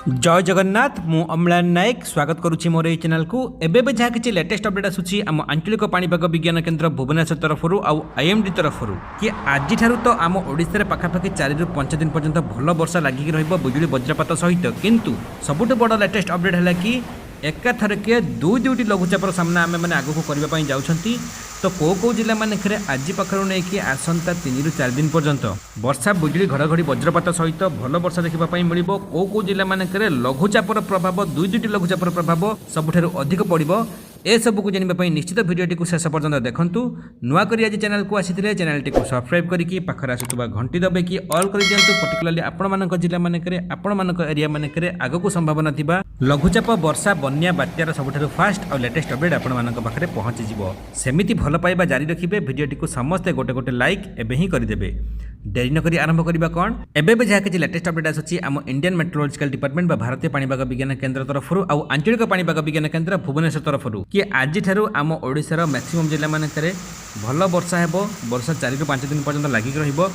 जय जगन्नाथ मु अम्लान नायक स्वागत करुच्ची मोर ये चैनल को एबे जहाँ किसी लेटेस्ट अपडेट आसूची आम आंचलिक पाणीपाग विज्ञान केन्द्र भुवनेश्वर तरफ आउ आईएमडी तरफ कि आज तो आम ओडिशा पाखापाखि 4 ରୁ 5 दिन पर्यंत भल वर्षा लगिक बिजुली वज्रपात सहित किंतु सबुठ बड़ लेटेस्ट अपडेट है कि एकाथरके दुईटी लघुचापर सामना आम मैंने आगक करने जाऊँगी तो कौ जिला मानक आज पाखर नहीं कि आसंता 3 ରୁ 4 दिन पर्यंत वर्षा बिजुली घड़घड़ी वज्रपात सहित भल वर्षा देखा मिल कौ जिला मानक लघुचापर प्रभाव दुईटी लघुचापर प्रभाव सबुठ अधिक पड़ो ए सब को जानवाई निश्चित भिडियोटी को शेष पर्यंत देखूँ नुआक आज चैनल को आसी चैनल को सब्सक्राइब करके पाखर आसुवा घंटी दबे कि ऑल कर दिंतु पर्टिकुलाली आपण जिला मानक आपण एरिया मानक आगक संभावना थिबा लघुचाप वर्षा बन्या बात्यार सबुठ फास्ट और लेटेस्ट अपडेट आपण पाखे पहुँची सेमिति भल पाइबा जारी रखिए भिडियोटी को समस्ते गोटे गोटे लाइक एबे ही करदेवे डेरी नक आरंभ करवा कौन एबे जहाँ किसी लेटेस्ट अपडेट आसूची आम इंडियन मेट्रोलॉजिकल डिपार्टमेंट भारतीय पाणीपाग विज्ञान केन्द्र तरफ आउ आंचलिक पाणीपाग विज्ञान केन्द्र भुवनेश्वर तरफ कि आज आम ओडिशार मैक्सिमम जिला मानक भल वर्षा हेब वर्षा 4 ରୁ 5 दिन पर्यंत लगिक रहिबो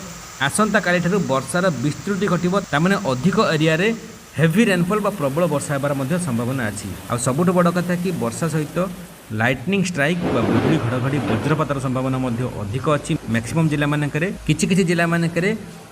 आसंता काली ठारू वर्षार विस्तृति घटिबो तामाने अधिक एरिया रे हेवी रेनफॉल बा प्रबल वर्षा हेबार मध्ये संभावना अछि आ सबुठ बड़ कथा कि वर्षा सहित लाइटनिंग स्ट्राइक बा बिजुली घड़घड़ी वज्रपातर संभावना मध्ये अधिक अच्छी मैक्सिमम जिला मानक किछि जिला मानक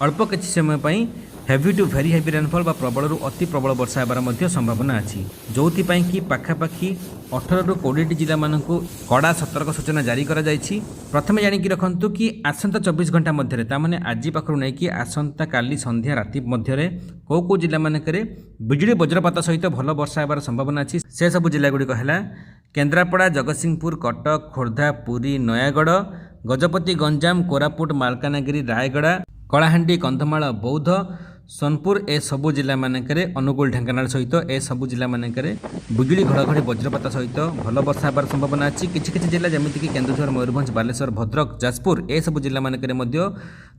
अल्प किछि समय पई heavy to very heavy rainfall बा प्रबल रु अति प्रबल वर्षा हेबार मध्ये संभावना अछि जोथि कि पाखापाखि 18 ରୁ 20 जिला मानकु कड़ा सतर्क सूचना जारी करा जायछि प्रथमे जानिकी रखंतु कि आसंता 24 घंटा मध्यरे तामाने आज पाखरु नै कि आसंता काली संध्या राति मध्यरे कौ जिला मानक बिजुली वज्रपात सहित भल वर्षा हेबार संभावना अछि से सब जिला गुडी कहला केन्द्रापड़ा जगतसिंहपुर कटक खोर्धा पुरी नयागढ़ गजपति गंजाम कोरापुट मालकानगिरी रायगड़ा कलाहांडी कंधमाल बौद्ध सोनपुर ए सबु जिला मानक अनुगुल ढेंकानाल सहित ए सबु जिला मानक बिजुली घड़घड़ी वज्रपात सहित भल वर्षा हेबार संभावना अच्छी किछि जिला जमीक केन्दुझर मयूरभंज बालेश्वर भद्रक जाजपुर ए सबु जिला मानक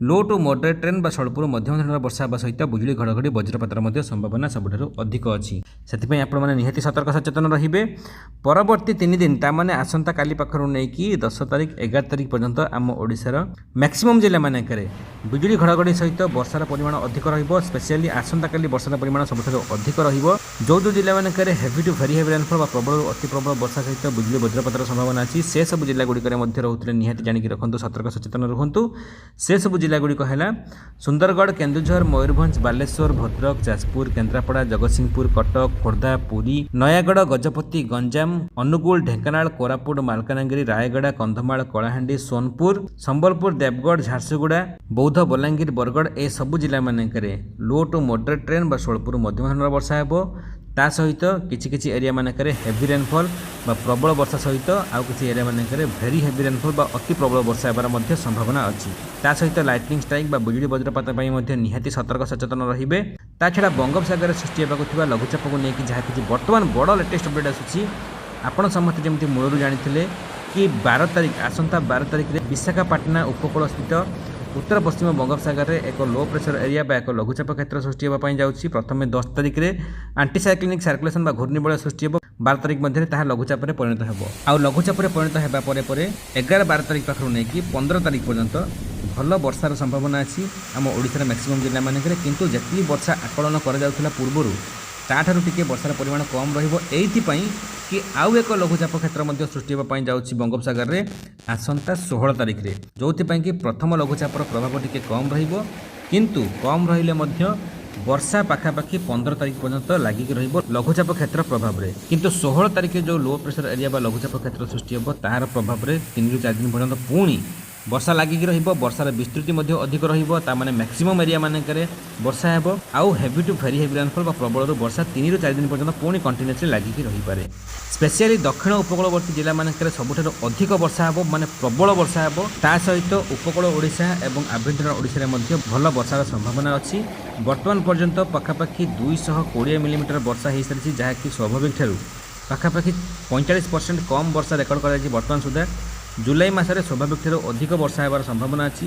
लो टू मॉडरेट ट्रेन बा स्वल्परू मध्यम धरणर वर्षा हेबा सहित बिजुली घड़घड़ी वज्रपातर संभावना सबुठारु अधिक अच्छी से आपण मैंने निहाती सतर्क सचेतन रहिबे परवर्ती 3 दिन तामाने आसंता काली पाखरु नै कि 10 तारिख 11 तारिख पर्यंत आम ओडिशार मैक्सिमम जिला मानक बिजुली घड़घड़ी सहित वर्षार परिमाण अधिक रहिबो स्पेशली आसंता काली वर्षार परिमाण सबुठारु अधिक रहिबो जो जिला मानक heavy to very heavy rainfall प्रबल अति प्रबल वर्षा सहित बिजुली वज्रपातर संभावना अच्छी से सब जिला गुड़िक रोते निहाती जानिकी रखुँ सतर्क सचेतन रुहतु से सब जिला गुड़िक है सुंदरगढ़ केन्दुझर मयूरभंज बालेश्वर भद्रक जाजपुर केन्द्रापड़ा जगतसिंहपुर कटक खोर्धा पुरी नयागढ़ गजपति गंजाम अनुगुल ढेंकानाल कोरापुट मालकानगिरी रायगड़ा कंधमाल कलाहांडी सोनपुर संबलपुर देवगढ़ झारसुगुड़ा बौद्ध बलांगीर बरगढ़ ए सबु जिला मानक लो टू मॉडरेट ट्रेन बा स्वल्परू मध्यम धरणर वर्षा हेबो ता सहित किछि एरिया मानक हेवी रेनफॉल बा प्रबल वर्षा सहित आउ किछि एरिया मानक वेरी हेवी रेनफॉल बा अति प्रबल वर्षा हेबार मध्ये संभावना अछि ता सहित लाइटनिंग स्ट्राइक बा बिजुली वज्रपात पई मध्ये निहाती सतर्क सचेतन रहिबे ता छडा बंगोपसागर सृष्टि हेबाकु थिबा लघुचाप को नेकी जहा किछि वर्तमान बड़ लेटेस्ट अपडेट आसुछि आपण समस्त जेमति मूलरू जानिथिले कि 12 तारिख आसंता 12 तारिख रे विशाखापाटना उपकूल स्थित उत्तर पश्चिम बंगोपसागर में एक लो प्रेशर एरिया बा एक लघुचाप क्षेत्र सृष्टि होगा जाऊँगी प्रथम 10 तारिख में आंटीसाइक्लिनिक सर्कुलेशन बा घूर्णिबलय सृष्टि हो 12 तारिख मध्य लघुचाप परिणत हो आउ लघुचाप परिणत होगा 11-12 तारिख पाखु नहीं कि 15 तारिख पर्यंत भल वर्षार संभावना अच्छी आम ओडिशार मैक्सिमम जिला मानक किंतु जी वर्षा आकलन कर पूर्व ताठारू टिके वर्षार परिमाण कम रही कि आउ एक लघुचाप क्षेत्र सृष्टि होगा जाऊँगी बंगोपसागर में आसंता 16 तारिख में जो कि प्रथम लघुचापर प्रभाव टिके कम किंतु कम रहिले वर्षा पाखापाखि 15 तारिख पर्यंत लगिक लघुचाप क्षेत्र प्रभाव में किंतु 16 तारिख जो लो प्रेशर एरिया बा लघुचाप क्षेत्र सृष्टि हो तार प्रभाव में 3 ରୁ 4 दिन पर्यंत पुणी वर्षा लगिक वर्षार विस्तृति अधिक रही मैक्सिमम एरिया मानक वर्षा हेब आउ heavy to very heavy rainfall प्रबल वर्षा 3 ରୁ 4 दिन पर्यंत पुणी कंटिन्यूअसली लगिक रहीपे स्पेशली दक्षिण उपकूलवर्ती जिला मानक सबुठारु अधिक वर्षा हेब माने प्रबल वर्षा हेब ता सहित उपकूल ओडिशा एवं आभ्यंतर ओडिशा मध्ये भल वर्षार संभावना अच्छी वर्तमान पर्यंत पाखापाखि 220 मिलीमीटर वर्षा हो सारी जहाँकि स्वाभाविक ठारू पाखापाखि 45% कम वर्षा रेकर्ड कर वर्तमान सुधा जुलाई मासरे स्वाभाविक ठारू अधिक वर्षा हेबार संभावना अच्छी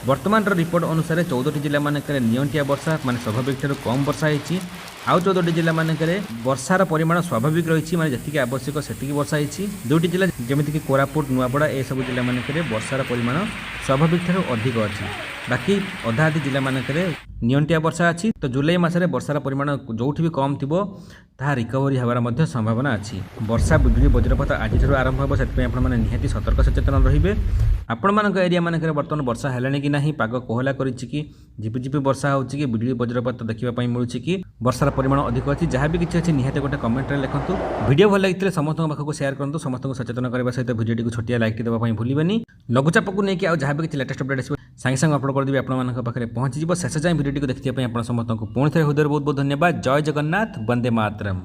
वर्तमान रिपोर्ट अनुसार 14टी जिला मानक नियंटिया वर्षा माने स्वाभाविक ठारू कम वर्षा होती आउ 14टी जिला मानक वर्षार परिमाण स्वाभाविक रही माने जतिक आवश्यक सेतिक वर्षा होती 2टी जिला जमीक कोरापुट नुआपड़ा ए सब जिला मानक वर्षार परिमाण स्वाभाविक ठारू अधिक अच्छी बाकी अधा अधि जिला मानक नियंटिया वर्षा अच्छी तो जुलाई मासरे वर्षार परिमाण जोठी भी कम थिबो ताहा रिकवरी होबार मध्य संभावना अच्छी। वर्षा बिजुली वज्रपात आज आरंभ हो से आपने निहाती सतर्क सचेतन रहिबे। आपण मान एरिया मानक बर्तमान वर्षा है कि नहीं, पाग कोहला करी कि झिपिझिपि वर्षा हो कि बिजुली वज्रपात देखा मिलूँ कि वर्षार परिमाण अधिक अच्छी। जहाँ भी किसी अच्छी निहाती गोटे कमेंट लिखुँ। वीडियो भल लगी समस्त पाखक शेयर करूँ, समस्त सचेतन करने सहित वीडियो को छोटिया लाइक देवाई भूलें। लघुचाप को लेकिन जहाँ भी किसी लेटेस्ट अपडेट आसो सागे सागे अपलोड करदेवी आपंक पाखे पहुँची शेष जाए वीडियो देखिए समस्त को पुणी थे हृदय बहुत बहुत धन्यवाद। जय जगन्नाथ, वंदे मातरम।